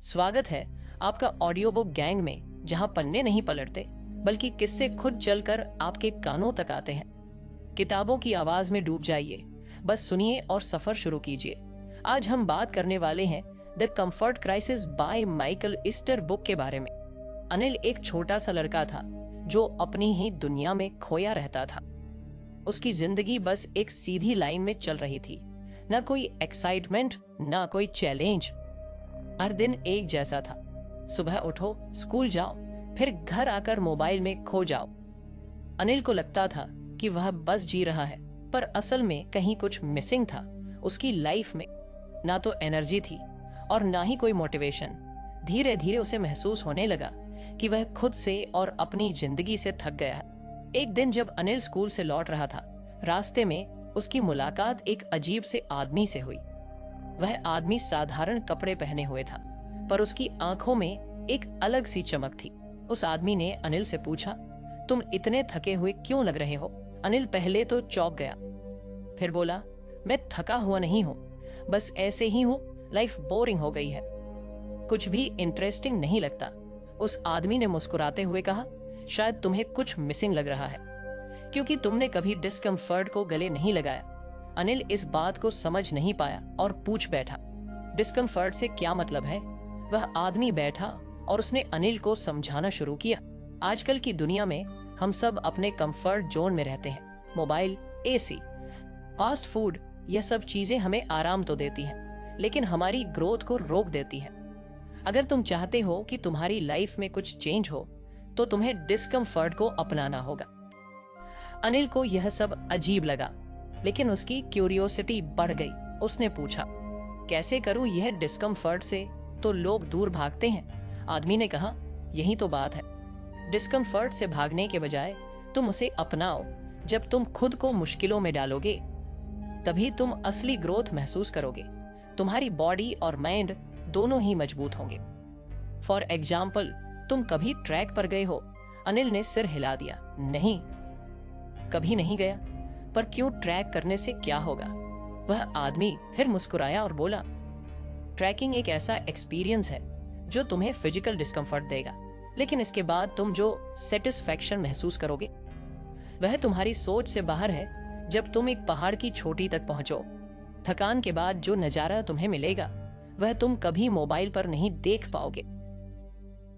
स्वागत है आपका ऑडियो बुक गैंग में, जहां पन्ने नहीं पलटते बल्कि किस्से खुद चलकर आपके कानों तक आते हैं। किताबों की आवाज में डूब जाइए, बस सुनिए और सफर शुरू कीजिए। आज हम बात करने वाले हैं the comfort crisis by Michael Easter book के बारे में। अनिल एक छोटा सा लड़का था जो अपनी ही दुनिया में खोया रहता था। उसकी जिंदगी बस एक सीधी लाइन में चल रही थी, ना कोई एक्साइटमेंट ना कोई चैलेंज। हर दिन एक जैसा था, सुबह उठो, स्कूल जाओ, फिर घर आकर मोबाइल में खो जाओ। अनिल को लगता था कि वह बस जी रहा है, पर असल में कहीं कुछ मिसिंग था। उसकी लाइफ में ना तो एनर्जी थी और ना ही कोई मोटिवेशन। धीरे धीरे उसे महसूस होने लगा कि वह खुद से और अपनी जिंदगी से थक गया है। एक दिन जब अनिल स्कूल से लौट रहा था, रास्ते में उसकी मुलाकात एक अजीब से आदमी से हुई। वह आदमी साधारण कपड़े पहने हुए था, पर उसकी आंखों में एक अलग सी चमक थी। उस आदमी ने अनिल से पूछा, तुम इतने थके हुए क्यों लग रहे हो? अनिल पहले तो चौंक गया, फिर बोला, मैं थका हुआ नहीं हूँ, बस ऐसे ही हूँ, लाइफ बोरिंग हो गई है, कुछ भी इंटरेस्टिंग नहीं लगता। उस आदमी ने मुस्कुराते हुए कहा, शायद तुम्हें कुछ मिसिंग लग रहा है, क्योंकि तुमने कभी डिस्कम्फर्ट को गले नहीं लगाया। अनिल इस बात को समझ नहीं पाया और पूछ बैठा, डिस्कम्फर्ट से क्या मतलब है? वह आदमी बैठा और उसने अनिल को समझाना शुरू किया। आजकल की दुनिया में हम सब अपने कंफर्ट जोन में रहते हैं। मोबाइल, एसी, फास्ट फूड, यह सब चीजें हमें आराम तो देती हैं, लेकिन हमारी ग्रोथ को रोक देती हैं। अगर तुम चाहते हो कि तुम्हारी लाइफ में कुछ चेंज हो, तो तुम्हें डिस्कम्फर्ट को अपनाना होगा। अनिल को यह सब अजीब लगा, लेकिन उसकी क्यूरियोसिटी बढ़ गई। उसने पूछा, कैसे करूं यह डिस्कम्फर्ट से? तो लोग दूर भागते हैं। आदमी ने कहा, यही तो बात है। डिस्कम्फर्ट से भागने के बजाय तुम उसे अपनाओ। जब तुम खुद को मुश्किलों में डालोगे, तभी तुम असली ग्रोथ महसूस करोगे। तुम्हारी बॉडी और माइंड दोनों ही मजबूत होंगे। फॉर एग्जाम्पल, तुम कभी ट्रैक पर गए हो? अनिल ने सिर हिला दिया, नहीं, कभी नहीं गया। पर क्यों? ट्रैक करने से क्या होगा? वह आदमी फिर मुस्कुराया और बोला, ट्रैकिंग एक ऐसा एक्सपीरियंस है जो तुम्हें फिजिकल डिस्कम्फर्ट देगा, लेकिन इसके बाद तुम जो सेटिस्फैक्शन महसूस करोगे, वह तुम्हारी सोच से बाहर है। जब तुम एक पहाड़ की चोटी तक पहुंचो, थकान के बाद जो नजारा तुम्हें मिलेगा, वह तुम कभी मोबाइल पर नहीं देख पाओगे।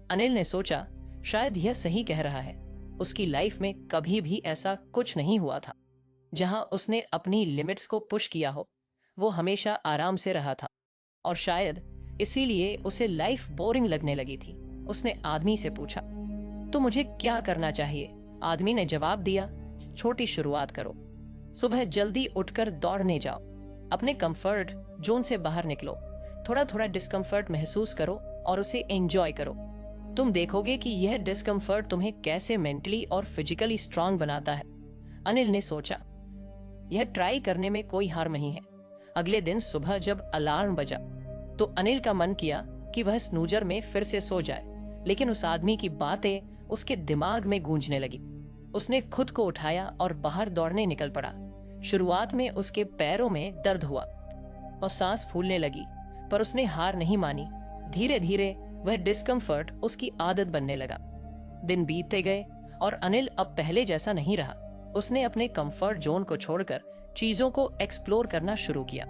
अनिल ने सोचा, शायद यह सही कह रहा है। उसकी लाइफ में कभी भी ऐसा कुछ नहीं हुआ था जहां उसने अपनी लिमिट्स को पुश किया हो। वो हमेशा आराम से रहा था और शायद इसीलिए उसे लाइफ बोरिंग लगने लगी थी। उसने आदमी से पूछा, तो मुझे क्या करना चाहिए? आदमी ने जवाब दिया, छोटी शुरुआत करो। सुबह जल्दी उठकर दौड़ने जाओ, अपने कंफर्ट जोन से बाहर निकलो, थोड़ा थोड़ा डिस्कम्फर्ट महसूस करो और उसे एंजॉय करो। तुम देखोगे कि यह डिस्कम्फर्ट तुम्हें कैसे मेंटली और फिजिकली स्ट्रांग बनाता है। अनिल ने सोचा, यह ट्राई करने में कोई हार नहीं है। अगले दिन सुबह जब अलार्म बजा, तो अनिल का मन किया कि वह स्नूजर में फिर से सो जाए, लेकिन उस आदमी की बातें उसके दिमाग में गूंजने लगी। उसने खुद को उठाया और बाहर दौड़ने निकल पड़ा। शुरुआत में उसके पैरों में दर्द हुआ और सांस फूलने लगी, पर उसने हार नहीं मानी। धीरे धीरे वह डिस्कम्फर्ट उसकी आदत बनने लगा। दिन बीतते गए और अनिल अब पहले जैसा नहीं रहा। उसने अपने कंफर्ट जोन को छोड़कर चीजों को एक्सप्लोर करना शुरू किया।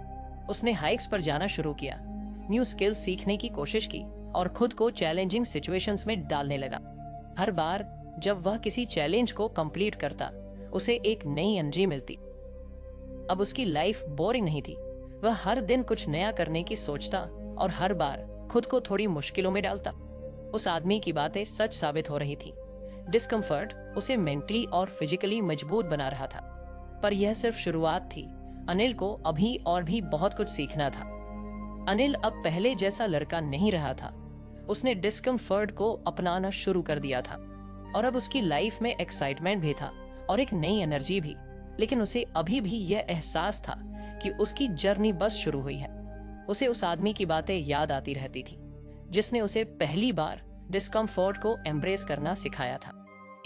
उसने हाइक्स पर जाना शुरू किया, न्यू स्किल्स सीखने की कोशिश की और खुद को चैलेंजिंग सिचुएशंस में डालने लगा। हर बार जब वह किसी चैलेंज को कंप्लीट करता, उसे एक नई एनर्जी मिलती। अब उसकी लाइफ बोरिंग नहीं थी। वह हर दिन कुछ नया करने की सोचता और हर बार खुद को थोड़ी मुश्किलों में डालता। उस आदमी की बातें सच साबित हो रही थी। डिस्कम्फर्ट उसे मेंटली और फिजिकली मजबूत बना रहा था, पर यह सिर्फ शुरुआत थी। अनिल को अभी और भी बहुत कुछ सीखना था। अनिल अब पहले जैसा लड़का नहीं रहा था। उसने डिस्कम्फर्ट को अपनाना शुरू कर दिया था और अब उसकी लाइफ में एक्साइटमेंट भी था और एक नई एनर्जी भी। लेकिन उसे अभी भी यह एहसास था कि उसकी जर्नी बस शुरू हुई है। उसे उस आदमी की बातें याद आती रहती थी, जिसने उसे पहली बार डिस्कम्फर्ट को एम्ब्रेस करना सिखाया था।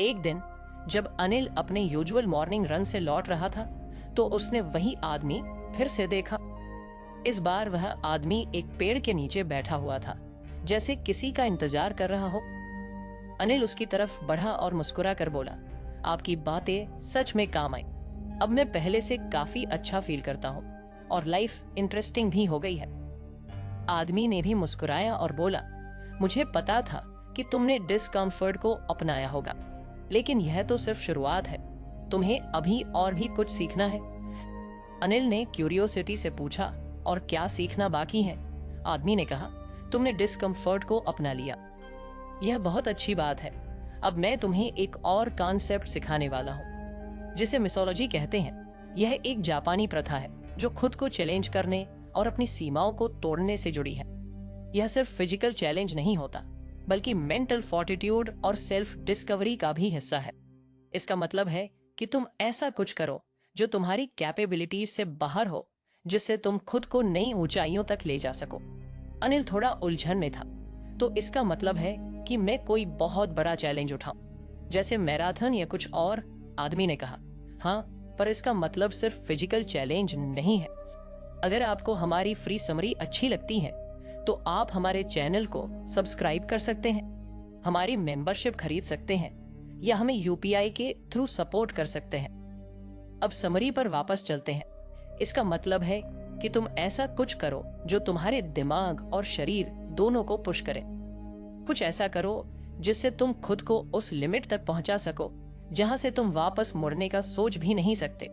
एक दिन जब अनिल अपने यूजुअल मॉर्निंग रन से लौट रहा था, तो उसने वही आदमी फिर से देखा। इस बार वह आदमी एक पेड़ के नीचे बैठा हुआ था, जैसे किसी का इंतजार कर रहा हो। अनिल उसकी तरफ बढ़ा और मुस्कुरा कर बोला, आपकी बातें सच में काम आई। अब मैं पहले से काफी अच्छा फील करता हूँ और लाइफ इंटरेस्टिंग भी हो गई है। आदमी ने भी मुस्कुराया और बोला, मुझे पता था कि तुमने डिस्कम्फर्ट को अपनाया होगा, लेकिन यह तो सिर्फ शुरुआत है, तुम्हें अभी और भी कुछ सीखना है। अनिल ने क्यूरियोसिटी से पूछा, और क्या सीखना बाकी है? आदमी ने कहा, तुमने डिस्कम्फर्ट को अपना लिया, यह बहुत अच्छी बात है। अब मैं तुम्हें एक और कॉन्सेप्ट सिखाने वाला हूँ, जिसे मिसोलॉजी कहते हैं। यह एक जापानी प्रथा है जो खुद को चैलेंज करने और अपनी सीमाओं को तोड़ने से जुड़ी है। यह सिर्फ फिजिकल चैलेंज नहीं होता, बल्कि मेंटल फोर्टिट्यूड और सेल्फ डिस्कवरी का भी हिस्सा है। इसका मतलब है कि तुम ऐसा कुछ करो जो तुम्हारी कैपेबिलिटीज से बाहर हो, जिससे तुम खुद को नई ऊंचाइयों तक ले जा सको। अनिल थोड़ा उलझन में था। तो इसका मतलब है कि मैं कोई बहुत बड़ा चैलेंज उठाऊं, जैसे मैराथन या कुछ और? आदमी ने कहा, हाँ, पर इसका मतलब सिर्फ फिजिकल चैलेंज नहीं है। अगर आपको हमारी फ्री समरी अच्छी लगती है तो आप हमारे चैनल को सब्सक्राइब कर सकते हैं, हमारी मेंबरशिप खरीद सकते हैं, या हमें यूपीआई के थ्रू सपोर्ट कर सकते हैं। अब समरी पर वापस चलते हैं। इसका मतलब है कि तुम ऐसा कुछ करो जो तुम्हारे दिमाग और शरीर दोनों को पुश करे। कुछ ऐसा करो जिससे तुम खुद को उस लिमिट तक पहुंचा सको जहां से तुम वापस मुड़ने का सोच भी नहीं सकते।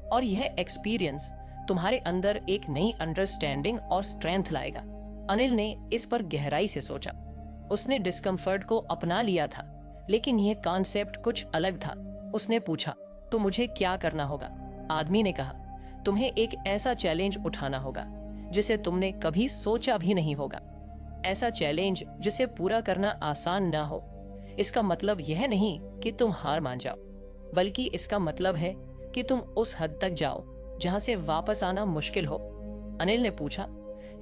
और यह एक्सपीरियंस तुम्हारे अंदर एक नई अंडरस्टैंडिंग और स्ट्रेंथ लाएगा। अनिल ने इस पर गहराई से सोचा। उसने डिस्कम्फर्ट को अपना लिया था, लेकिन यह कॉन्सेप्ट कुछ अलग था। उसने पूछा, तो मुझे क्या करना होगा? आदमी ने कहा, तुम्हें एक ऐसा चैलेंज उठाना होगा जिसे तुमने कभी सोचा भी नहीं होगा। ऐसा चैलेंज जिसे पूरा करना आसान ना हो। इसका मतलब यह नहीं कि तुम हार मान जाओ, बल्कि इसका मतलब है कि तुम उस हद तक जाओ जहां से वापस आना मुश्किल हो। अनिल ने पूछा,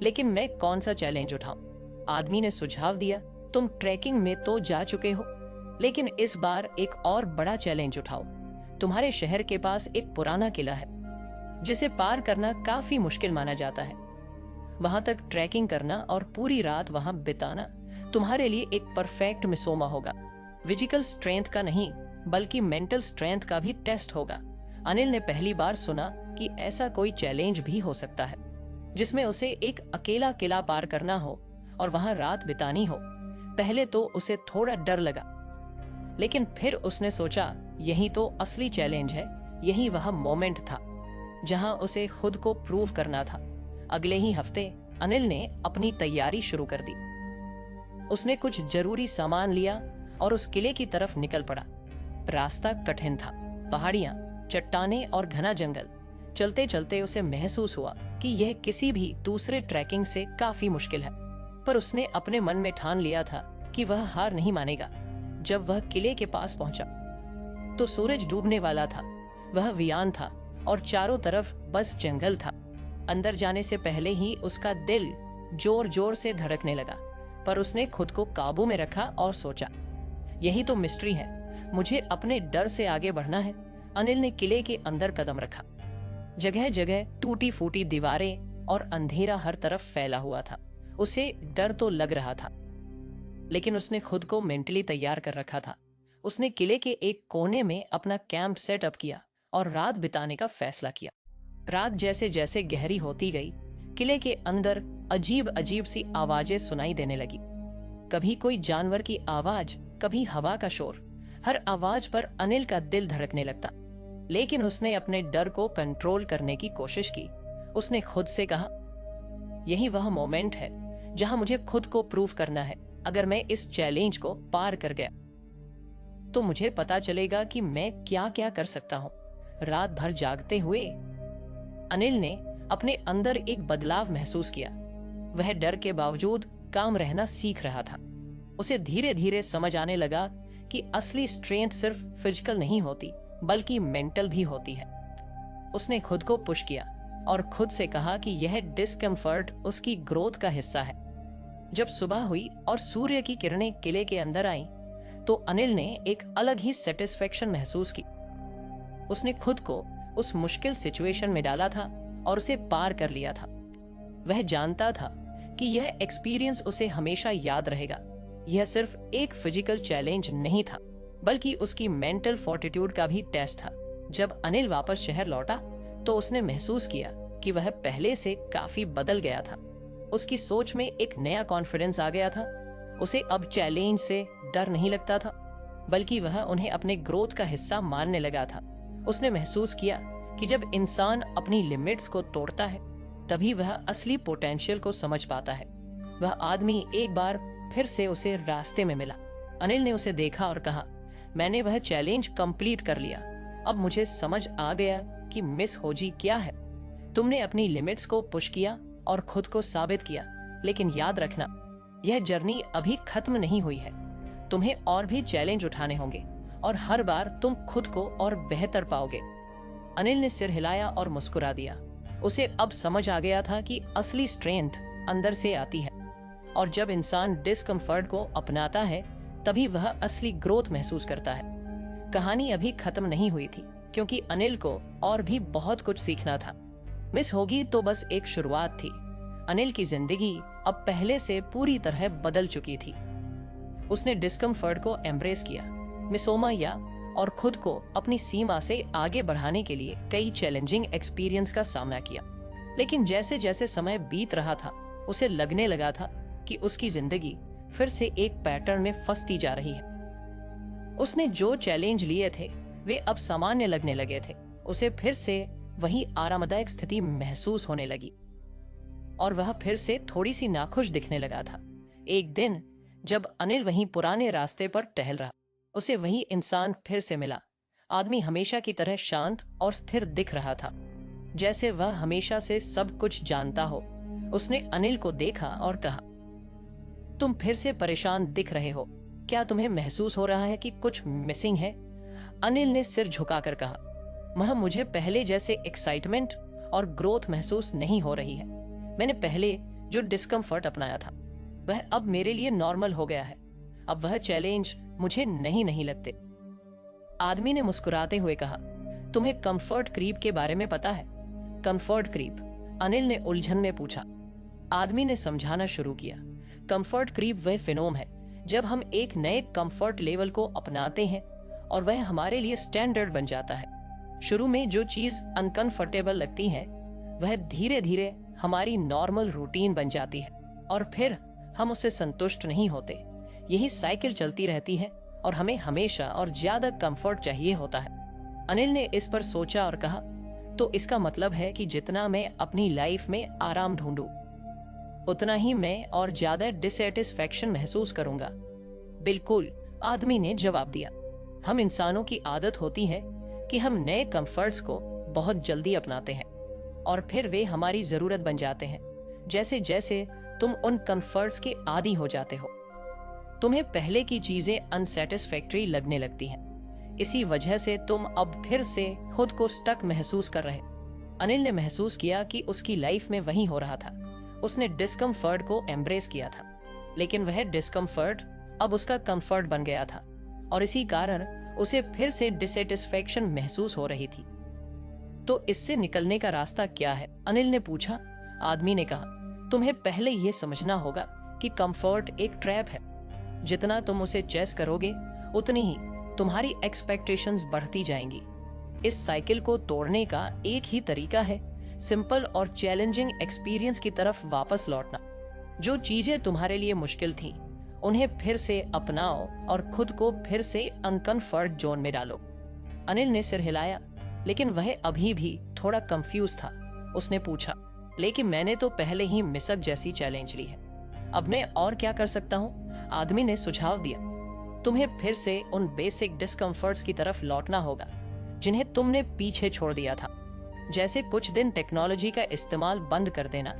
लेकिन मैं कौन सा चैलेंज उठाऊं? आदमी ने सुझाव दिया, तुम ट्रैकिंग में तो जा चुके हो, लेकिन इस बार एक और बड़ा चैलेंज उठाओ। तुम्हारे शहर के पास एक पुराना किला है जिसे पार करना काफी मुश्किल माना जाता है। वहां तक ट्रैकिंग करना और पूरी रात वहां बिताना तुम्हारे लिए एक परफेक्ट मिसोमा होगा। फिजिकल स्ट्रेंथ का नहीं, बल्कि मेंटल स्ट्रेंथ का भी टेस्ट होगा। अनिल ने पहली बार सुना कि ऐसा कोई चैलेंज भी हो सकता है जिसमें उसे एक अकेला किला पार करना हो और वहां रात बितानी हो। पहले तो उसे थोड़ा डर लगा, लेकिन फिर उसने सोचा, यही तो असली चैलेंज है। यही वह मोमेंट था जहां उसे खुद को प्रूव करना था। अगले ही हफ्ते अनिल ने अपनी तैयारी शुरू कर दी। उसने कुछ जरूरी सामान लिया और उस किले की तरफ निकल पड़ा। रास्ता कठिन था, पहाड़ियां, चट्टानें और घना जंगल। चलते चलते उसे महसूस हुआ कि यह किसी भी दूसरे ट्रैकिंग से काफी मुश्किल है, पर उसने अपने मन में ठान लिया था कि वह हार नहीं मानेगा। जब वह किले के पास पहुंचा तो सूरज डूबने वाला था। वह वीरान था और चारों तरफ बस जंगल था। अंदर जाने से पहले ही उसका दिल जोर जोर से धड़कने लगा, पर उसने खुद को काबू में रखा और सोचा, यही तो मिस्ट्री है, मुझे अपने डर से आगे बढ़ना है। अनिल ने किले के अंदर कदम रखा। जगह जगह टूटी फूटी दीवारें और अंधेरा हर तरफ फैला हुआ था। उसे डर तो लग रहा था, लेकिन उसने खुद को मेंटली तैयार कर रखा था। उसने किले के एक कोने में अपना कैंप सेटअप किया और रात बिताने का फैसला किया। रात जैसे जैसे गहरी होती गई, किले के अंदर अजीब अजीब सी आवाजें सुनाई देने लगी। कभी कोई जानवर की आवाज, कभी हवा का शोर। हर आवाज पर अनिल का दिल धड़कने लगता, लेकिन उसने अपने डर को कंट्रोल करने की कोशिश की। उसने खुद से कहा, यही वह मोमेंट है जहां मुझे खुद को प्रूव करना है। अगर मैं इस चैलेंज को पार कर गया तो मुझे पता चलेगा कि मैं क्या क्या कर सकता हूँ। रात भर जागते हुए अनिल ने अपने अंदर एक बदलाव महसूस किया। वह डर के बावजूद काम रहना सीख रहा था। उसे धीरे धीरे समझ आने लगा कि असली स्ट्रेंथ सिर्फ फिजिकल नहीं होती, बल्कि मेंटल भी होती है। उसने खुद को पुश किया और खुद से कहा कि यह डिस्कम्फर्ट उसकी ग्रोथ का हिस्सा है। जब सुबह हुई और सूर्य की किरणें किले के अंदर आईं, तो अनिल ने एक अलग ही सेटिस्फेक्शन महसूस की। उसने खुद को उस मुश्किल सिचुएशन में डाला था और उसे पार कर लिया था। वह जानता था कि यह एक्सपीरियंस उसे हमेशा याद रहेगा। यह सिर्फ एक फिजिकल चैलेंज नहीं था, बल्कि उसकी मेंटल फोर्टिट्यूड का भी टेस्ट था। जब अनिल वापस शहर लौटा तो उसने महसूस किया कि वह पहले से काफी बदल गया था। उसकी सोच में एक नया कॉन्फिडेंस आ गया था। उसे अब चैलेंज से डर नहीं लगता था, बल्कि वह उन्हें अपने ग्रोथ का हिस्सा मानने लगा था। उसने महसूस किया कि जब इंसान अपनी लिमिट्स को तोड़ता है, तभी वह असली पोटेंशियल को समझ पाता है। वह आदमी एक बार फिर से उसे रास्ते में मिला। अनिल ने उसे देखा और कहा, मैंने वह चैलेंज कंप्लीट कर लिया। अब मुझे समझ आ गया कि मिस होजी क्या है। तुमने अपनी लिमिट्स को पुश किया और खुद को साबित किया, लेकिन याद रखना, यह जर्नी अभी खत्म नहीं हुई है। तुम्हें और भी चैलेंज उठाने होंगे और हर बार तुम खुद को और बेहतर पाओगे। अनिल ने सिर हिलाया और मुस्कुरा दिया। उसे अब समझ आ गया था कि असली स्ट्रेंथ अंदर से आती है, और जब इंसान डिस्कम्फर्ट को अपनाता है, तभी वह असली ग्रोथ महसूस करता है। कहानी अभी खत्म नहीं हुई थी, क्योंकि अनिल को और भी बहुत कुछ सीखना था। मिस होगी तो बस एक शुरुआत थी। अनिल की जिंदगी अब पहले से पूरी तरह बदल चुकी थी। उसने डिस्कम्फर्ट को एम्ब्रेस किया, मिसोमा या और खुद को अपनी सीमा से आगे बढ़ाने के लिए कई चैलेंजिंग एक्सपीरियंस का सामना किया। लेकिन जैसे जैसे समय बीत रहा था, उसे लगने लगा था कि उसकी जिंदगी फिर से एक पैटर्न में फंसती जा रही है। उसने जो चैलेंज लिए थे वे अब सामान्य लगने लगे थे। उसे फिर से वही आरामदायक स्थिति महसूस होने लगी और वह फिर से थोड़ी सी नाखुश दिखने लगा था। एक दिन जब अनिल वहीं पुराने रास्ते पर टहल रहा, उसे वही इंसान फिर से मिला। आदमी हमेशा की तरह शांत और स्थिर दिख रहा था, जैसे वह हमेशा से सब कुछ जानता हो। उसने अनिल को देखा और कहा, तुम फिर से परेशान दिख रहे हो। क्या तुम्हें महसूस हो रहा है कि कुछ मिसिंग है? अनिल ने सिर झुकाकर कहा, मुझे पहले जैसे एक्साइटमेंट और ग्रोथ महसूस नहीं हो रही है। मैंने पहले जो डिस्कम्फर्ट अपनाया था वह अब मेरे लिए नॉर्मल हो गया है। अब वह चैलेंज मुझे नहीं लगते। आदमी ने मुस्कुराते हुए कहा, तुम्हें कंफर्ट क्रीप के बारे में पता है? Comfort creep? अनिल ने उलझन में पूछा। आदमी ने समझाना शुरू किया, कंफर्ट क्रीप वह फिनोम है जब हम एक नए कंफर्ट लेवल को अपनाते हैं और वह हमारे लिए स्टैंडर्ड बन जाता है। शुरू में जो चीज अनकंफर्टेबल लगती है, वह धीरे धीरे हमारी नॉर्मल रूटीन बन जाती है और फिर हम उससे संतुष्ट नहीं होते। यही साइकिल चलती रहती है और हमें हमेशा और ज्यादा कंफर्ट चाहिए होता है। अनिल ने इस पर सोचा और कहा, तो इसका मतलब है कि जितना मैं अपनी लाइफ में आराम ढूंढूं, उतना ही मैं और ज्यादा डिससैटिस्फैक्शन महसूस करूंगा। बिल्कुल, आदमी ने जवाब दिया। हम इंसानों की आदत होती है कि हम नए कंफर्ट्स को बहुत जल्दी अपनाते हैं और फिर वे हमारी जरूरत बन जाते हैं। जैसे जैसे तुम उन कंफर्ट्स के आदी हो जाते हो, तुम्हें पहले की चीजें अनसेटिस्फैक्टरी लगने लगती हैं। इसी वजह से तुम अब फिर से खुद को स्टक महसूस कर रहे। अनिल ने महसूस किया कि उसकी लाइफ में वही हो रहा था। उसने डिस्कम्फर्ट को एम्ब्रेस किया था, लेकिन वह डिस्कम्फर्ट अब उसका कंफर्ट बन गया था और इसी कारण उसे फिर से डिससैटिस्फैक्शन महसूस हो रही थी। तो इससे निकलने का रास्ता क्या है? अनिल ने पूछा। आदमी ने कहा, तुम्हें पहले यह समझना होगा कि कंफर्ट एक ट्रैप है। जितना तुम उसे चेस करोगे, उतनी ही तुम्हारी एक्सपेक्टेशंस बढ़ती जाएंगी। इस साइकिल को तोड़ने का एक ही तरीका है, सिंपल और चैलेंजिंग एक्सपीरियंस की तरफ वापस लौटना। जो चीजें तुम्हारे लिए मुश्किल थीं, उन्हें फिर से अपनाओ और खुद को फिर से अनकंफर्ट जोन में डालो। अनिल ने सिर हिलाया, लेकिन वह अभी भी थोड़ा कंफ्यूज था। उसने पूछा, लेकिन मैंने तो पहले ही मिसक जैसी चैलेंज ली है, अब मैं और क्या कर सकता हूँ? आदमी ने सुझाव दिया, तुम्हें फिर से उन बेसिक डिस्कम्फर्ट्स की तरफ लौटना होगा जिन्हें तुमने पीछे छोड़ दिया था। जैसे कुछ दिन टेक्नोलॉजी का इस्तेमाल बंद कर देना,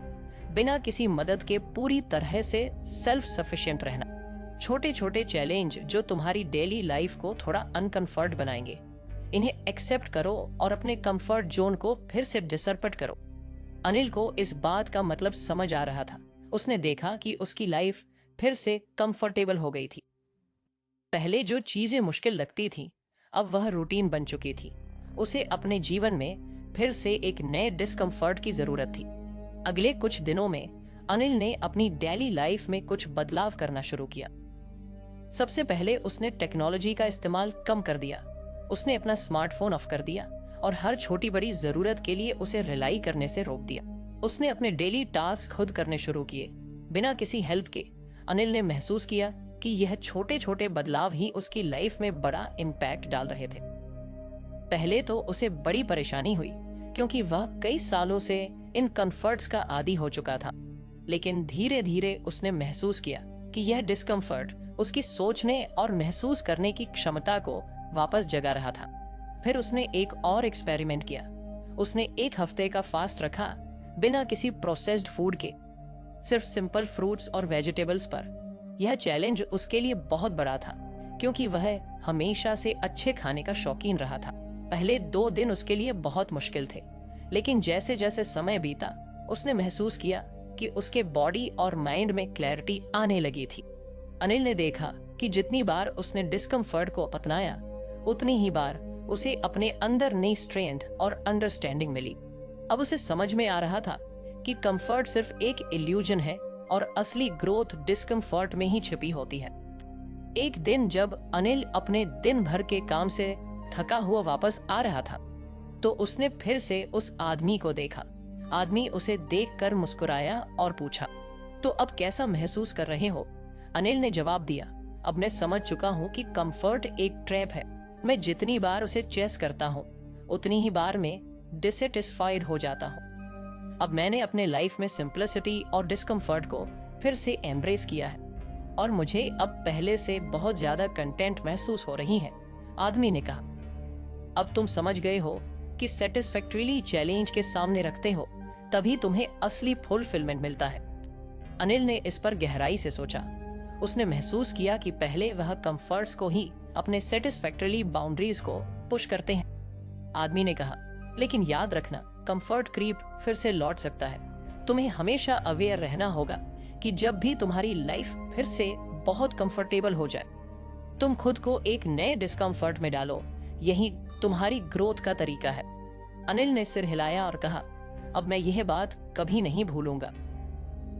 बिना किसी मदद के पूरी तरह से सेल्फ सफिशिएंट रहना। छोटे छोटे चैलेंज जो तुम्हारी डेली लाइफ को थोड़ा अनकंफर्ट बनाएंगे, इन्हें एक्सेप्ट करो और अपने कंफर्ट जोन को फिर से डिसरपट करो। अनिल को इस बात का मतलब समझ आ रहा था। उसने देखा कि उसकी लाइफ फिर से कंफर्टेबल हो गई थी। पहले जो चीजें मुश्किल लगती थी, अब वह रूटीन बन चुकी थी। उसे अपने जीवन में फिर से एक नए डिस्कम्फर्ट की जरूरत थी। अगले कुछ दिनों में अनिल ने अपनी डेली लाइफ में कुछ बदलाव करना शुरू किया। सबसे पहले उसने टेक्नोलॉजी का इस्तेमाल कम कर दिया। उसने अपना स्मार्टफोन ऑफ कर दिया और हर छोटी बड़ी जरूरत के लिए उसे रिलाई करने से रोक दिया। उसने अपने डेली टास्क खुद करने शुरू किए, बिना किसी हेल्प के। अनिल ने महसूस किया कि यह छोटे छोटे बदलाव ही उसकी लाइफ में बड़ा इम्पैक्ट डाल रहे थे। पहले तो उसे बड़ी परेशानी हुई, क्योंकि वह कई सालों से इन कंफर्ट्स का आदी हो चुका था। लेकिन धीरे धीरे उसने महसूस किया कि यह डिस्कम्फर्ट उसकी सोचने और महसूस करने की क्षमता को वापस जगा रहा था। फिर उसने एक और एक्सपेरिमेंट किया। उसने एक हफ्ते का फास्ट रखा, बिना किसी प्रोसेस्ड फूड के, सिर्फ सिंपल फ्रूट्स और वेजिटेबल्स पर। यह चैलेंज उसके लिए बहुत बड़ा था, क्योंकि वह हमेशा से अच्छे खाने का शौकीन रहा था। पहले 2 दिन उसके लिए बहुत मुश्किल थे, लेकिन जैसे जैसे समय बीता उसने महसूस किया कि उसके बॉडी और माइंड में क्लैरिटी आने लगी थी। अनिल ने देखा कि जितनी बार उसने डिस्कम्फर्ट को अपनाया, उतनी ही बार उसे अपने अंदर नई स्ट्रेंथ और अंडरस्टैंडिंग मिली। अब उसे समझ में आ रहा था कि कंफर्ट सिर्फ एक इल्यूजन है और असली ग्रोथ डिस्कम्फर्ट में ही छिपी होती है। एक दिन जब अनिल अपने दिन भर के काम से थका हुआ वापस आ रहा था, तो उसने फिर से उस आदमी को देखा। आदमी उसे देखकर मुस्कुराया और पूछा, तो अब कैसा महसूस कर रहे हो? अनिल ने जवाब दिया, अब मैं समझ चुका हूँ कि कंफर्ट एक ट्रैप है। मैं जितनी बार उसे चेस करता हूँ, उतनी ही बार में डिससेटिस्फाइड हो जाता हूँ। अब मैंने अपने लाइफ में सिंप्लिसिटी और डिस्कम्फर्ट को फिर से एम्ब्रेस किया है, और मुझे अब पहले से बहुत ज्यादा कंटेंट महसूस हो रही है। आदमी ने कहा, अब तुम समझ गए हो कि सेटिस्फैक्टरीली चैलेंज के सामने रखते हो, तभी तुम्हें असली फुलफिलमेंट मिलता है। अनिल ने इस पर गहराई से सोचा। उसने महसूस किया कि पहले वह कंफर्ट्स को ही अपने सेटिस्फैक्टरीली बाउंड्रीज को पुश करते हैं। आदमी ने कहा, लेकिन याद रखना, कंफर्ट क्रीप फिर से लौट सकता है। तुम्हें हमेशा अवेयर रहना होगा कि जब भी तुम्हारी लाइफ फिर से बहुत कंफर्टेबल हो जाए, तुम खुद को एक नए डिस्कम्फर्ट में डालो। यही तुम्हारी ग्रोथ का तरीका है। अनिल ने सिर हिलाया और कहा, अब मैं यह बात कभी नहीं भूलूंगा।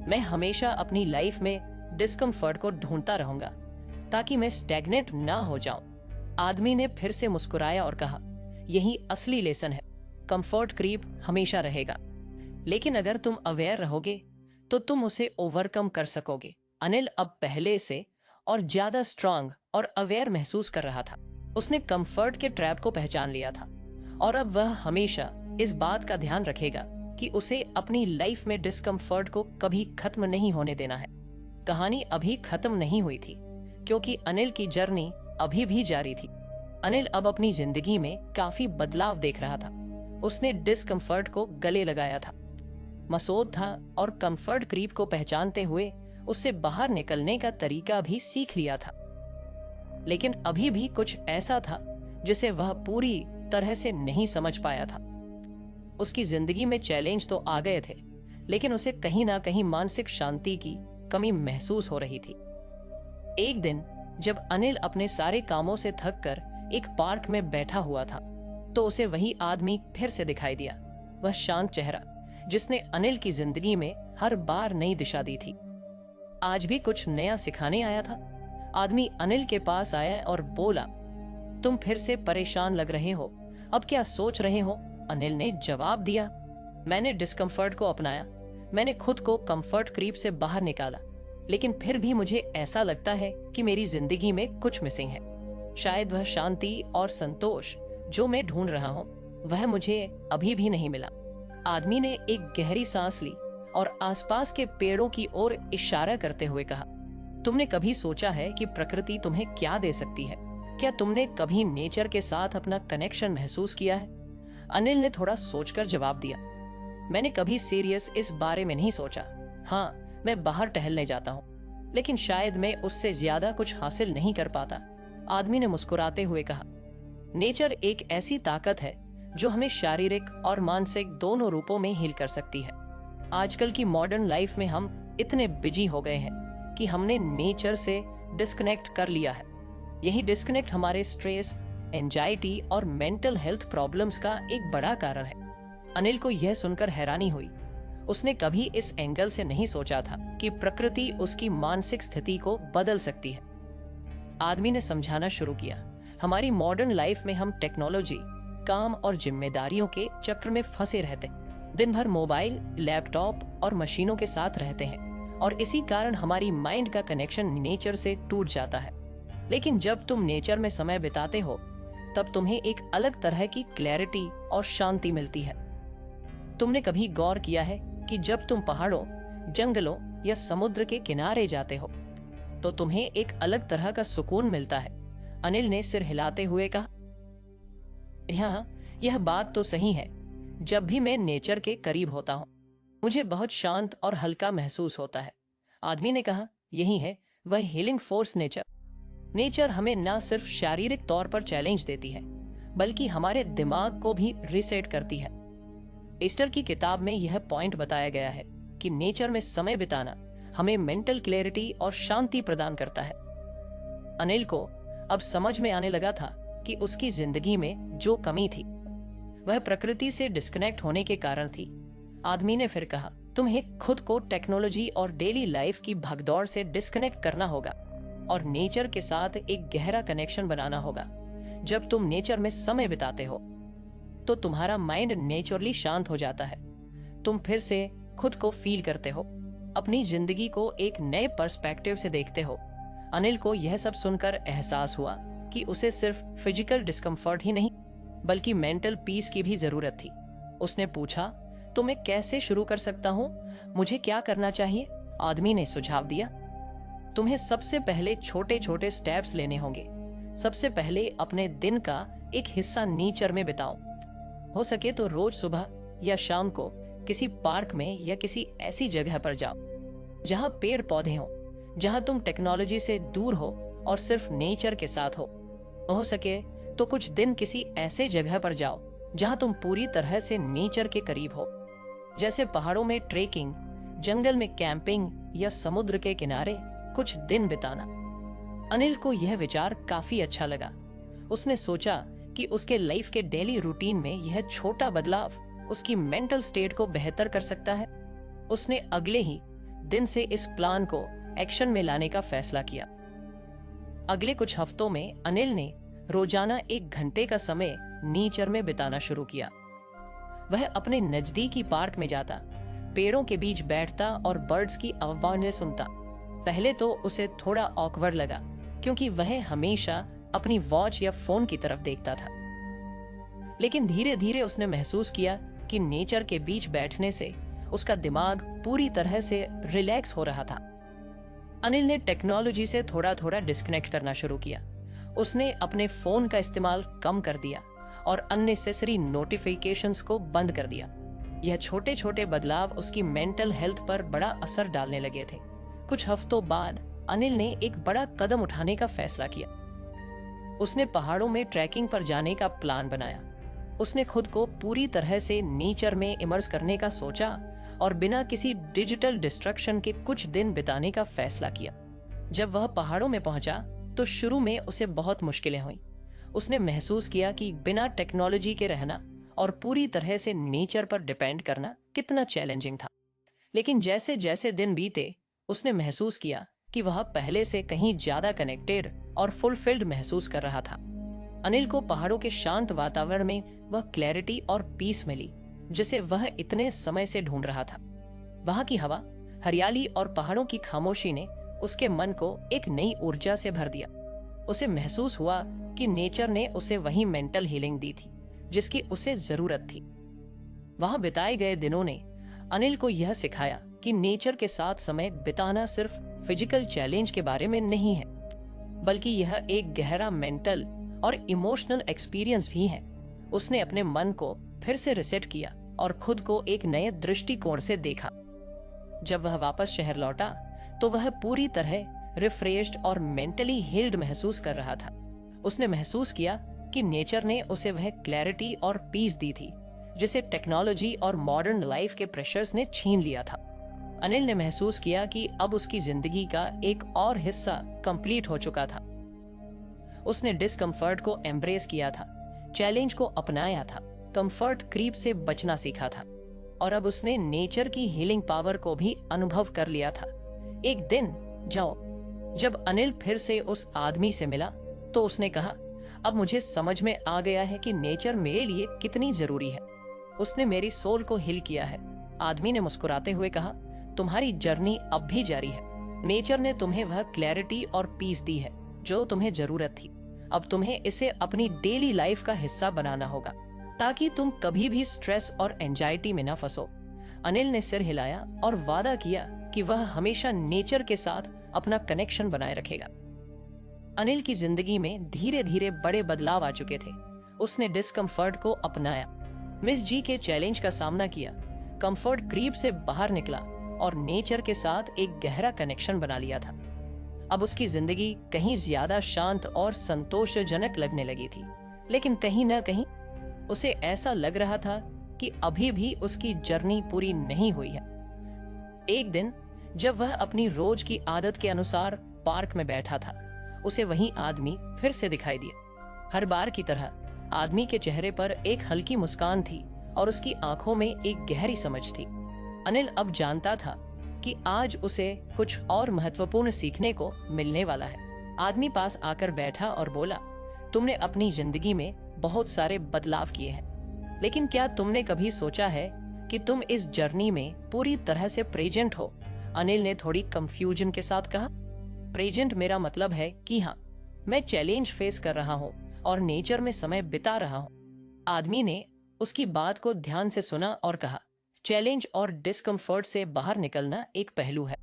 मैं हमेशा अपनी लाइफ में डिस्कम्फर्ट को ढूंढता रहूंगा, ताकि मैं स्टैग्नेट ना हो जाऊं। आदमी ने फिर से मुस्कुराया और कहा, यही असली लेसन है। कंफर्ट क्रीप हमेशा रहेगा, लेकिन अगर तुम अवेयर रहोगे तो तुम उसे ओवरकम कर सकोगे। अनिल अब पहले से और ज्यादा स्ट्रांग और अवेयर महसूस कर रहा था। उसने कंफर्ट के ट्रैप को पहचान लिया था, और अब वह हमेशा इस बात का ध्यान रखेगा कि उसे अपनी लाइफ में डिस्कम्फर्ट को कभी खत्म नहीं होने देना है। कहानी अभी खत्म नहीं हुई थी, क्योंकि अनिल की जर्नी अभी भी जारी थी। अनिल अब अपनी जिंदगी में काफी बदलाव देख रहा था। उसने डिस्कम्फर्ट को गले लगाया था, मसूद था, और कंफर्ट क्रीप को पहचानते हुए उससे बाहर निकलने का तरीका भी सीख लिया था। लेकिन अभी भी कुछ ऐसा था जिसे वह पूरी तरह से नहीं समझ पाया था। उसकी जिंदगी में चैलेंज तो आ गए थे, लेकिन उसे कहीं ना कहीं मानसिक शांति की कमी महसूस हो रही थी। एक दिन जब अनिल अपने सारे कामों से थक कर एक पार्क में बैठा हुआ था, तो उसे वही आदमी फिर से दिखाई दिया। वह शांत चेहरा जिसने अनिल की जिंदगी में हर बार नई दिशा दी थी, आज भी कुछ नया सिखाने आया था। आदमी अनिल के पास आया और बोला, तुम फिर से परेशान लग रहे हो, अब क्या सोच रहे हो? अनिल ने जवाब दिया, मैंने डिस्कम्फर्ट को अपनाया, मैंने खुद को कंफर्ट क्रीप से बाहर निकाला, लेकिन फिर भी मुझे ऐसा लगता है कि मेरी जिंदगी में कुछ मिसिंग है। शायद वह शांति और संतोष जो मैं ढूंढ रहा हूँ, वह मुझे अभी भी नहीं मिला। आदमी ने एक गहरी सांस ली और आसपास के पेड़ों की ओर इशारा करते हुए कहा, तुमने कभी सोचा है कि प्रकृति तुम्हें क्या दे सकती है? क्या तुमने कभी नेचर के साथ अपना कनेक्शन महसूस किया है? अनिल ने थोड़ा सोचकर जवाब दिया, मैंने कभी सीरियस इस बारे में नहीं सोचा। हाँ, मैं बाहर टहलने जाता हूँ, लेकिन शायद मैं उससे ज्यादा कुछ हासिल नहीं कर पाता। आदमी ने मुस्कुराते हुए कहा, नेचर एक ऐसी ताकत है जो हमें शारीरिक और मानसिक दोनों रूपों में हील कर सकती है। आजकल की मॉडर्न लाइफ में हम इतने बिजी हो गए हैं कि हमने नेचर से डिस्कनेक्ट कर लिया है। यही डिस्कनेक्ट हमारे स्ट्रेस, एंजाइटी और मेंटल हेल्थ प्रॉब्लम्स का एक बड़ा कारण है। अनिल को यह सुनकर हैरानी हुई। उसने कभी इस एंगल से नहीं सोचा था कि प्रकृति उसकी मानसिक स्थिति को बदल सकती है। आदमी ने समझाना शुरू किया, हमारी मॉडर्न लाइफ में हम टेक्नोलॉजी, काम और जिम्मेदारियों के चक्र में फंसे रहते हैं। दिन भर मोबाइल, लैपटॉप और मशीनों के साथ रहते हैं और इसी कारण हमारी माइंड का कनेक्शन नेचर से टूट जाता है। लेकिन जब तुम नेचर में समय बिताते हो तब तुम्हें एक अलग तरह की क्लैरिटी और शांति मिलती है। तुमने कभी गौर किया है कि जब तुम पहाड़ों, जंगलों या समुद्र के किनारे जाते हो तो तुम्हें एक अलग तरह का सुकून मिलता है? अनिल ने सिर हिलाते हुए कहा, हाँ, यह बात तो सही है। जब भी मैं नेचर के करीब होता हूँ मुझे बहुत शांत और हल्का महसूस होता है। आदमी ने कहा, यही है वह हीलिंग फोर्स नेचर। नेचर हमें न सिर्फ शारीरिक तौर पर चैलेंज देती है बल्कि हमारे दिमाग को भी रीसेट करती है। ईस्टर की किताब में यह पॉइंट बताया गया है कि नेचर में समय बिताना हमें मेंटल क्लैरिटी और शांति प्रदान करता है। अनिल को अब समझ में आने लगा था कि उसकी जिंदगी में जो कमी थी वह प्रकृति से डिस्कनेक्ट होने के कारण थी। आदमी ने फिर कहा, तुम्हें खुद को टेक्नोलॉजी और डेली लाइफ की भगदौड़ से डिस्कनेक्ट करना होगा और नेचर के साथ एक गहरा कनेक्शन बनाना होगा। जब तुम नेचर में समय बिताते हो तो तुम्हारा माइंड नेचुरली शांत हो जाता है। तुम फिर से खुद को फील करते हो, अपनी जिंदगी को एक नए पर्सपेक्टिव से देखते हो। अनिल को यह सब सुनकर एहसास हुआ कि उसे सिर्फ फिजिकल डिस्कम्फर्ट ही नहीं बल्कि मेंटल पीस की भी जरूरत थी। उसने पूछा, तो मैं कैसे शुरू कर सकता हूँ? मुझे क्या करना चाहिए? आदमी ने सुझाव दिया, तुम्हें सबसे पहले छोटे छोटे स्टेप्स लेने होंगे। सबसे पहले अपने दिन का एक हिस्सा नेचर में बिताओ। हो सके तो रोज सुबह या शाम को किसी पार्क में या किसी ऐसी जगह पर जाओ जहां पेड़ पौधे हों, जहां तुम टेक्नोलॉजी से दूर हो और सिर्फ नेचर के साथ हो सके तो कुछ दिन किसी ऐसे जगह पर जाओ जहां तुम पूरी तरह से नेचर के करीब हो, जैसे पहाड़ों में ट्रेकिंग, जंगल में कैंपिंग या समुद्र के किनारे कुछ दिन बिताना। अनिल को यह विचार काफी अच्छा लगा। उसने सोचा कि उसके लाइफ के डेली रूटीन में यह छोटा बदलाव उसकी मेंटल स्टेट को बेहतर कर सकता है। उसने अगले ही दिन से इस प्लान को एक्शन में लाने का फैसला किया। अगले कुछ हफ्तों में अनिल ने रोजाना 1 घंटे का समय नेचर में बिताना शुरू किया। वह अपने नजदीकी पार्क में जाता, पेड़ों के बीच बैठता और बर्ड्स की आवाज़ें सुनता। पहले तो उसे थोड़ा ऑकवर्ड लगा क्योंकि वह हमेशा अपनी वॉच या फोन की तरफ देखता था, लेकिन धीरे धीरे उसने महसूस किया कि नेचर के बीच बैठने से उसका दिमाग पूरी तरह से रिलैक्स हो रहा था। अनिल ने टेक्नोलॉजी से थोड़ा थोड़ा डिस्कनेक्ट करना शुरू किया। उसने अपने फोन का इस्तेमाल कम कर दिया और अननेसेसरी नोटिफिकेशंस को बंद कर दिया। यह छोटे छोटे बदलाव उसकी मेंटल हेल्थ पर बड़ा असर डालने लगे थे। कुछ हफ्तों बाद अनिल ने एक बड़ा कदम उठाने का फैसला किया। उसने पहाड़ों में ट्रैकिंग पर जाने का प्लान बनाया। उसने खुद को पूरी तरह से नेचर में इमर्स करने का सोचा और बिना किसी डिजिटल डिस्ट्रैक्शन के कुछ दिन बिताने का फैसला किया। जब वह पहाड़ों में पहुंचा तो शुरू में उसे बहुत मुश्किलें हुई। उसने महसूस किया कि बिना टेक्नोलॉजी के रहना और पूरी तरह से नेचर पर डिपेंड करना कितना चैलेंजिंग था। लेकिन जैसे जैसे दिन बीते उसने महसूस किया कि वह पहले से कहीं ज्यादा कनेक्टेड और फुलफिल्ड महसूस कर रहा था। अनिल को पहाड़ों के शांत वातावरण में वह क्लैरिटी और पीस मिली जिसे वह इतने समय से ढूंढ रहा था। वहां की हवा, हरियाली और पहाड़ों की खामोशी ने उसके मन को एक नई ऊर्जा से भर दिया। उसे महसूस हुआ कि नेचर ने उसे वही मेंटल हीलिंग दी थी जिसकी उसे जरूरत थी। वहां बिताए गए दिनों ने अनिल को यह सिखाया कि नेचर के साथ समय बिताना सिर्फ फिजिकल चैलेंज के बारे में नहीं है, बल्कि यह एक गहरा मेंटल और इमोशनल एक्सपीरियंस भी है। उसने अपने मन को फिर से रिसेट किया और खुद को एक नए दृष्टिकोण से देखा। जब वह वापस शहर लौटा तो वह पूरी तरह रिफ्रेश्ड और मेंटली हील्ड महसूस कर रहा था। उसने महसूस किया कि नेचर ने उसे वह क्लैरिटी और पीस दी थी जिसे टेक्नोलॉजी और मॉडर्न लाइफ के प्रेशर्स ने छीन लिया था। अनिल ने महसूस किया कि अब उसकी जिंदगी का एक और हिस्सा कंप्लीट हो चुका था। उसने डिस्कम्फर्ट को एम्ब्रेस किया था, चैलेंज को अपनाया था, कंफर्ट क्रीप से बचना सीखा था। और अब उसने नेचर की हीलिंग पावर को भी अनुभव कर लिया था। एक दिन जब अनिल फिर से उस आदमी से मिला तो उसने कहा, अब मुझे समझ में आ गया है कि नेचर मेरे लिए कितनी जरूरी है। उसने मेरी सोल को हील किया है। आदमी ने मुस्कुराते हुए कहा, तुम्हारी जर्नी अब भी जारी है। नेचर ने तुम्हें वह क्लैरिटी और पीस दी है जो तुम्हें जरूरत थी। अब तुम्हें इसे अपनी डेली लाइफ का हिस्सा बनाना होगा ताकि तुम कभी भी स्ट्रेस और एंजाइटी में न फंसो। अनिल ने सिर हिलाया और वादा किया कि वह हमेशा नेचर के साथ अपना कनेक्शन बनाए रखेगा। अनिल की जिंदगी में धीरे धीरे बड़े बदलाव आ चुके थे। उसने डिस्कम्फर्ट को अपनाया, मिस जी के चैलेंज का सामना किया, कंफर्ट क्रीप से बाहर निकला और नेचर के साथ एक गहरा कनेक्शन बना लिया था। अब उसकी जिंदगी कहीं ज्यादा शांत और संतोषजनक लगने लगी थी, लेकिन कहीं न कहीं उसे ऐसा लग रहा था कि अभी भी उसकी जर्नी पूरी नहीं हुई है। एक दिन जब वह अपनी रोज की आदत के अनुसार पार्क में बैठा था, उसे वही आदमी फिर से दिखाई दिया। हर बार की तरह आदमी के चेहरे पर एक हल्की मुस्कान थी और उसकी आंखों में एक गहरी समझ थी। अनिल अब जानता था कि आज उसे कुछ और महत्वपूर्ण सीखने को मिलने वाला है। आदमी पास आकर बैठा और बोला, तुमने अपनी जिंदगी में बहुत सारे बदलाव किए हैं, लेकिन क्या तुमने कभी सोचा है कि तुम इस जर्नी में पूरी तरह से प्रेजेंट हो? अनिल ने थोड़ी कंफ्यूजन के साथ कहा, प्रेजेंट मेरा मतलब है कि हाँ, मैं चैलेंज फेस कर रहा हूँ और नेचर में समय बिता रहा हूँ। आदमी ने उसकी बात को ध्यान से सुना और कहा, चैलेंज और डिस्कम्फर्ट से बाहर निकलना एक पहलू है,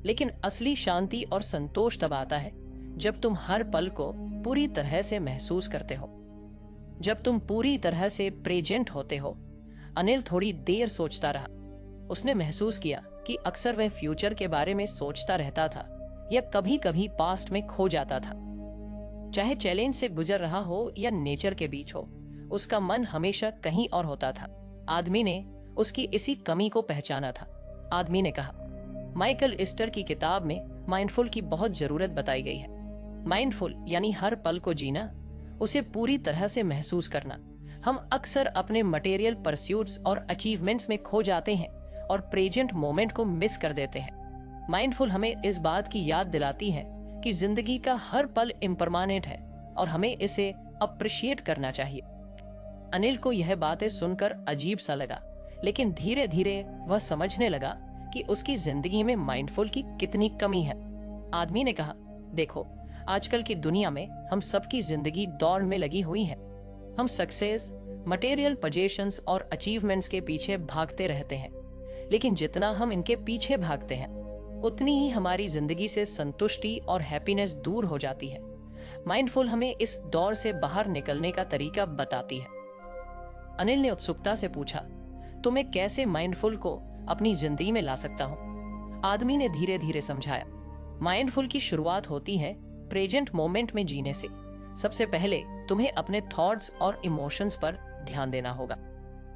लेकिन असली शांति और संतोष तब आता है जब तुम हर पल को पूरी तरह से महसूस करते हो, जब तुम पूरी तरह से प्रेजेंट होते हो। अनिल थोड़ी देर सोचता रहा। उसने महसूस किया कि अक्सर वह फ्यूचर के बारे में सोचता रहता था या कभी कभी पास्ट में खो जाता था। चाहे चैलेंज से गुजर रहा हो या नेचर के बीच हो, उसका मन हमेशा कहीं और होता था। आदमी ने उसकी इसी कमी को पहचाना था। आदमी ने कहा, माइकल इस्टर की किताब में माइंडफुल की बहुत जरूरत बताई गई है। माइंडफुल यानी हर पल को जीना, उसे पूरी तरह से महसूस करना। हम अक्सर अपने मटेरियल परस्यूट्स और अचीवमेंट्स में खो जाते हैं और प्रेजेंट मोमेंट को मिस कर देते हैं। माइंडफुल हमें इस बात की याद दिलाती है कि जिंदगी का हर पल इम्परमानेंट है और हमें इसे अप्रिशिएट करना चाहिए। अनिल को यह बातें सुनकर अजीब सा लगा, लेकिन धीरे धीरे वह समझने लगा कि उसकी जिंदगी में माइंडफुल की कितनी कमी है। आदमी ने कहा, देखो, आजकल की दुनिया में हम सबकी जिंदगी दौड़ में लगी हुई है। हम सक्सेस, मटेरियल पोजीशंस और अचीवमेंट्स के पीछे भागते रहते हैं, लेकिन जितना हम इनके पीछे भागते हैं उतनी ही हमारी जिंदगी से संतुष्टि और हैप्पीनेस दूर हो जाती है। माइंडफुल हमें इस दौर से बाहर निकलने का तरीका बताती है। अनिल ने उत्सुकता से पूछा, तो मैं कैसे माइंडफुल को अपनी जिंदगी में ला सकता हूँ? आदमी ने धीरे धीरे समझाया, माइंडफुल की शुरुआत होती है प्रेजेंट मोमेंट में जीने से। सबसे पहले तुम्हें अपने थॉट्स और इमोशंस पर ध्यान देना होगा।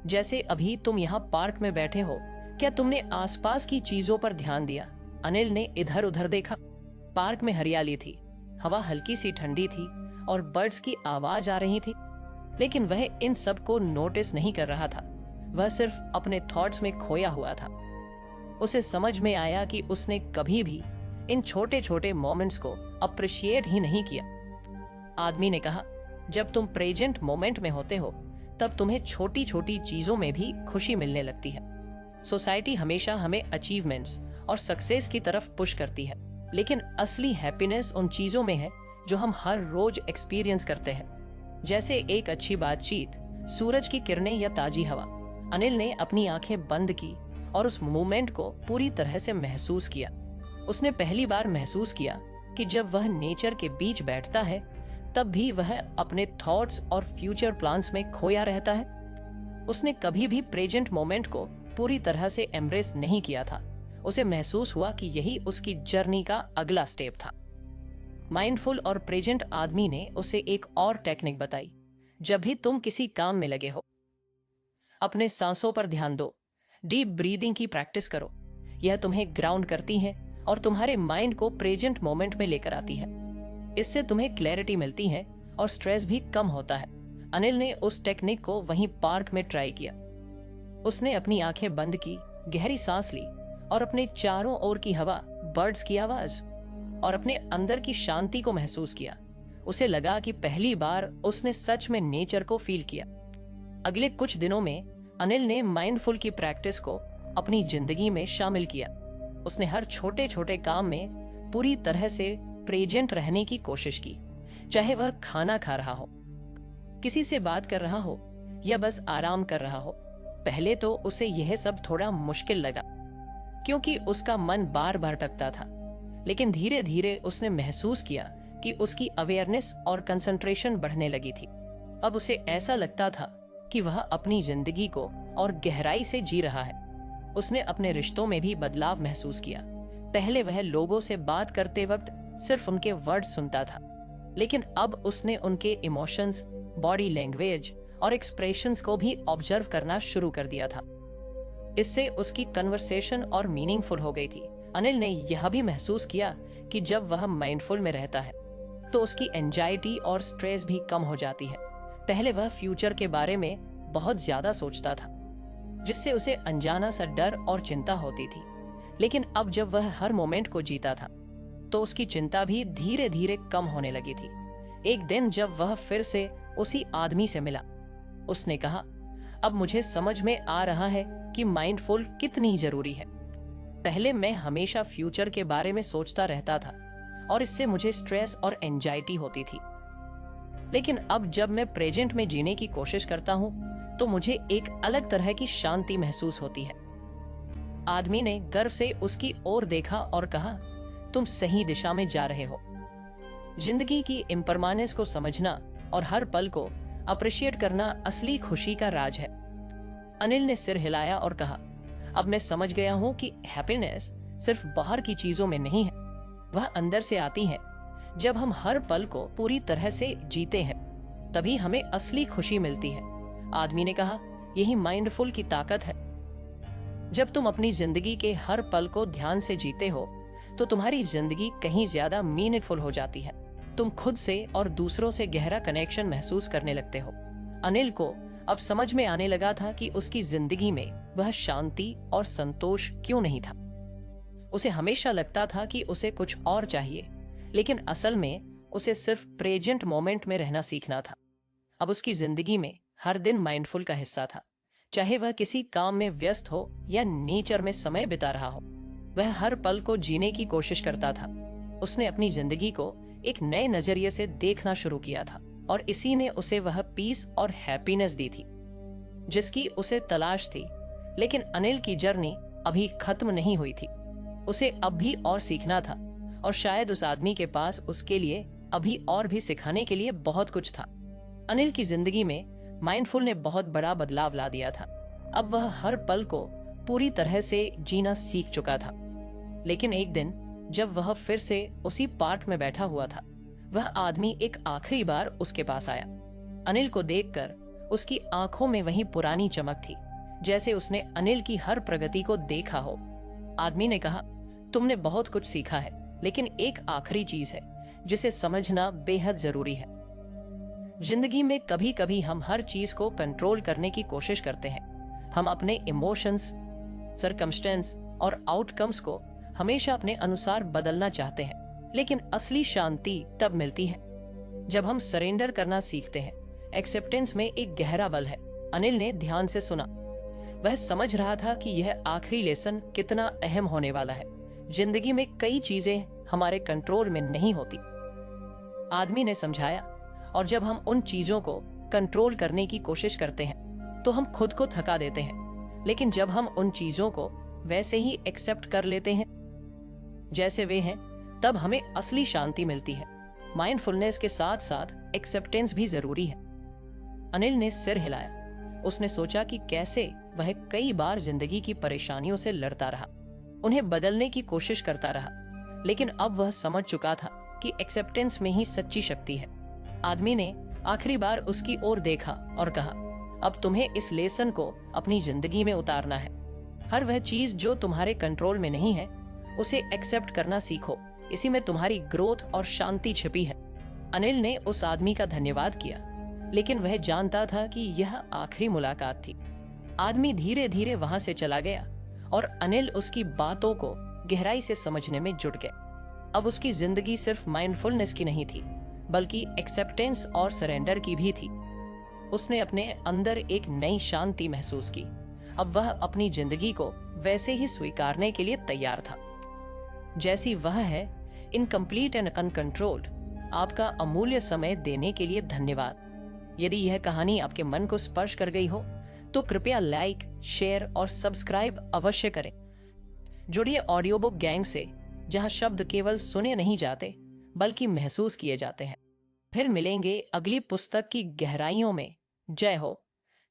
जैसे अभी तुम यहाँ पार्क में बैठे हो, क्या तुमने आसपास की चीजों पर ध्यान दिया? अनिल ने इधर उधर देखा। पार्क में हरियाली थी, हवा हल्की सी ठंडी थी और बर्ड्स की आवाज आ रही थी, लेकिन वह इन सब को नोटिस नहीं कर रहा था। वह सिर्फ अपने थॉट्स में खोया हुआ था। उसे समझ में आया कि उसने कभी भी इन छोटे छोटे मोमेंट्स को अप्रिशिएट ही नहीं किया। आदमी ने कहा, जब तुम प्रेजेंट मोमेंट में होते हो तब तुम्हें छोटी छोटी चीजों में भी खुशी मिलने लगती है। सोसाइटी हमेशा हमें अचीवमेंट्स और सक्सेस की तरफ पुश करती है, लेकिन असली हैप्पीनेस उन चीजों में है जो हम हर रोज एक्सपीरियंस करते हैं, जैसे एक अच्छी बातचीत, सूरज की किरणें या ताजी हवा। अनिल ने अपनी आंखें बंद की और उस मोमेंट को पूरी तरह से महसूस किया। उसने पहली बार महसूस किया कि जब वह नेचर के बीच बैठता है तब भी वह अपने थॉट्स और फ्यूचर प्लान्स में खोया रहता है। उसने कभी भी प्रेजेंट मोमेंट को पूरी तरह से एम्ब्रेस नहीं किया था। उसे महसूस हुआ कि यही उसकी जर्नी का अगला स्टेप था। माइंडफुल और प्रेजेंट आदमी ने उसे एक और टेक्निक बताई। जब भी तुम किसी काम में लगे हो, अपने सांसों पर ध्यान दो, डीप ब्रीदिंग की प्रैक्टिस करो। यह तुम्हें ग्राउंड करती है और तुम्हारे माइंड को प्रेजेंट मोमेंट में लेकर आती है। इससे तुम्हें क्लैरिटी मिलती है और स्ट्रेस भी कम होता है। अनिल ने उस टेक्निक को वहीं पार्क में ट्राई किया। उसने अपनी आंखें बंद की, गहरी सांस ली और अपने चारों ओर की हवा, बर्ड्स की आवाज और अपने अंदर की शांति को महसूस किया। उसे लगा कि पहली बार उसने सच में नेचर को फील किया। अगले कुछ दिनों में अनिल ने माइंडफुल की प्रैक्टिस को अपनी जिंदगी में शामिल किया। उसने हर छोटे छोटे काम में पूरी तरह से प्रेजेंट रहने की कोशिश की, चाहे वह खाना खा रहा हो, किसी से बात कर रहा हो या बस आराम कर रहा हो। पहले तो उसे यह सब थोड़ा मुश्किल लगा क्योंकि उसका मन बार बार भटकता था, लेकिन धीरे धीरे उसने महसूस किया कि उसकी अवेयरनेस और कंसंट्रेशन बढ़ने लगी थी। अब उसे ऐसा लगता था कि वह अपनी जिंदगी को और गहराई से जी रहा है। उसने अपने रिश्तों में भी बदलाव महसूस किया। पहले वह लोगों से बात करते वक्त सिर्फ उनके वर्ड सुनता था, लेकिन अब उसने उनके इमोशंस, बॉडी लैंग्वेज और एक्सप्रेशंस को भी ऑब्जर्व करना शुरू कर दिया था। इससे उसकी कन्वर्सेशन और मीनिंगफुल हो गई थी। अनिल ने यह भी महसूस किया कि जब वह माइंडफुल में रहता है तो उसकी एंजाइटी और स्ट्रेस भी कम हो जाती है। पहले वह फ्यूचर के बारे में बहुत ज्यादा सोचता था, जिससे उसे अनजाना सा डर और चिंता होती थी, लेकिन अब जब वह हर मोमेंट को जीता था तो उसकी चिंता भी धीरे धीरे कम होने लगी थी। एक दिन जब वह फिर से उसी आदमी से मिला, उसने कहा, अब मुझे समझ में आ रहा है कि माइंडफुल कितनी जरूरी है। पहले मैं हमेशा फ्यूचर के बारे में सोचता रहता था और इससे मुझे स्ट्रेस और एंजाइटी होती थी, लेकिन अब जब मैं प्रेजेंट में जीने की कोशिश करता हूँ तो मुझे एक अलग तरह की शांति महसूस होती है। आदमी ने गर्व से उसकी ओर देखा और कहा, तुम सही दिशा में जा रहे हो। जिंदगी की इम्परमानेंस को समझना और हर पल को अप्रिशिएट करना असली खुशी का राज है। अनिल ने सिर हिलाया और कहा, अब मैं समझ गया हूं कि हैप्पीनेस सिर्फ बाहर की चीजों में नहीं है, वह अंदर से आती है। जब हम हर पल को पूरी तरह से जीते हैं तभी हमें असली खुशी मिलती है। आदमी ने कहा, यही माइंडफुल की ताकत है। जब तुम अपनी जिंदगी के हर पल को ध्यान से जीते हो तो तुम्हारी जिंदगी कहीं ज्यादा मीनिंगफुल हो जाती है। तुम खुद से और दूसरों से गहरा कनेक्शन महसूस करने लगते हो। अनिल को अब समझ में आने लगा था कि उसकी जिंदगी में वह शांति और संतोष क्यों नहीं था। उसे हमेशा लगता था कि उसे कुछ और चाहिए, लेकिन असल में उसे सिर्फ प्रेजेंट मोमेंट में रहना सीखना था। अब उसकी जिंदगी में हर दिन माइंडफुल का हिस्सा था, चाहे वह किसी काम में व्यस्त हो या नेचर में समय बिता रहा हो। वह हर पल को जीने की कोशिश करता था। उसने अपनी जिंदगी को एक नए नजरिए से देखना शुरू किया था और इसी ने उसे वह पीस और हैप्पीनेस दी थी जिसकी उसे तलाश थी। लेकिन अनिल की जर्नी अभी खत्म नहीं हुई थी। उसे अब भी और सीखना था और शायद उस आदमी के पास उसके लिए अभी और भी सिखाने के लिए बहुत कुछ था। अनिल की जिंदगी में माइंडफुल ने बहुत बड़ा बदलाव ला दिया था। अब वह हर पल को पूरी तरह से जीना सीख चुका था। लेकिन एक दिन जब वह फिर से उसी पार्क में बैठा हुआ था, वह आदमी एक आखिरी बार उसके पास आया। अनिल को देखकर उसकी आंखों में वही पुरानी चमक थी, जैसे उसने अनिल की हर प्रगति को देखा हो। आदमी ने कहा, तुमने बहुत कुछ सीखा है, लेकिन एक आखिरी चीज है जिसे समझना बेहद जरूरी है। जिंदगी में कभी कभी हम हर चीज को कंट्रोल करने की कोशिश करते हैं। हम अपने इमोशंस, सर्कमस्टेंस और आउटकम्स को हमेशा अपने अनुसार बदलना चाहते हैं, लेकिन असली शांति तब मिलती है जब हम सरेंडर करना सीखते हैं। एक्सेप्टेंस में एक गहरा बल है। अनिल ने ध्यान से सुना। वह समझ रहा था कि यह आखिरी लेसन कितना अहम होने वाला है। जिंदगी में कई चीजें हमारे कंट्रोल में नहीं होती, आदमी ने समझाया, और जब हम उन चीजों को कंट्रोल करने की कोशिश करते हैं तो हम खुद को थका देते हैं। लेकिन जब हम उन चीजों को वैसे ही एक्सेप्ट कर लेते हैं जैसे वे हैं, तब हमें असली शांति मिलती है। माइंडफुलनेस के साथ साथ एक्सेप्टेंस भी जरूरी है। अनिल ने सिर हिलाया। उसने सोचा कि कैसे वह कई बार जिंदगी की परेशानियों से लड़ता रहा, उन्हें बदलने की कोशिश करता रहा, लेकिन अब वह समझ चुका था कि एक्सेप्टेंस में ही सच्ची शक्ति है। आदमी ने आखिरी बार उसकी ओर देखा और कहा, अब तुम्हें इस लेसन को अपनी जिंदगी में उतारना है। हर वह चीज जो तुम्हारे कंट्रोल में नहीं है, उसे एक्सेप्ट करना सीखो। इसी में तुम्हारी ग्रोथ और शांति छिपी है। अनिल ने उस आदमी का धन्यवाद किया, लेकिन वह जानता था कि यह आखिरी मुलाकात थी। आदमी धीरे धीरे वहां से चला गया और अनिल उसकी बातों को गहराई से समझने में जुट गया। अब उसकी जिंदगी सिर्फ माइंडफुलनेस की नहीं थी, बल्कि एक्सेप्टेंस और सरेंडर की भी थी। उसने अपने अंदर एक नई शांति महसूस की। अब वह अपनी जिंदगी को वैसे ही स्वीकारने के लिए तैयार था जैसी वह है। Incomplete and uncontrolled. आपका अमूल्य समय देने के लिए धन्यवाद। यदि यह कहानी आपके मन को स्पर्श कर गई हो तो कृपया लाइक, शेयर और सब्सक्राइब अवश्य करें। जुड़िए ऑडियो बुक गैंग से, जहां शब्द केवल सुने नहीं जाते बल्कि महसूस किए जाते हैं। फिर मिलेंगे अगली पुस्तक की गहराइयों में। जय हो।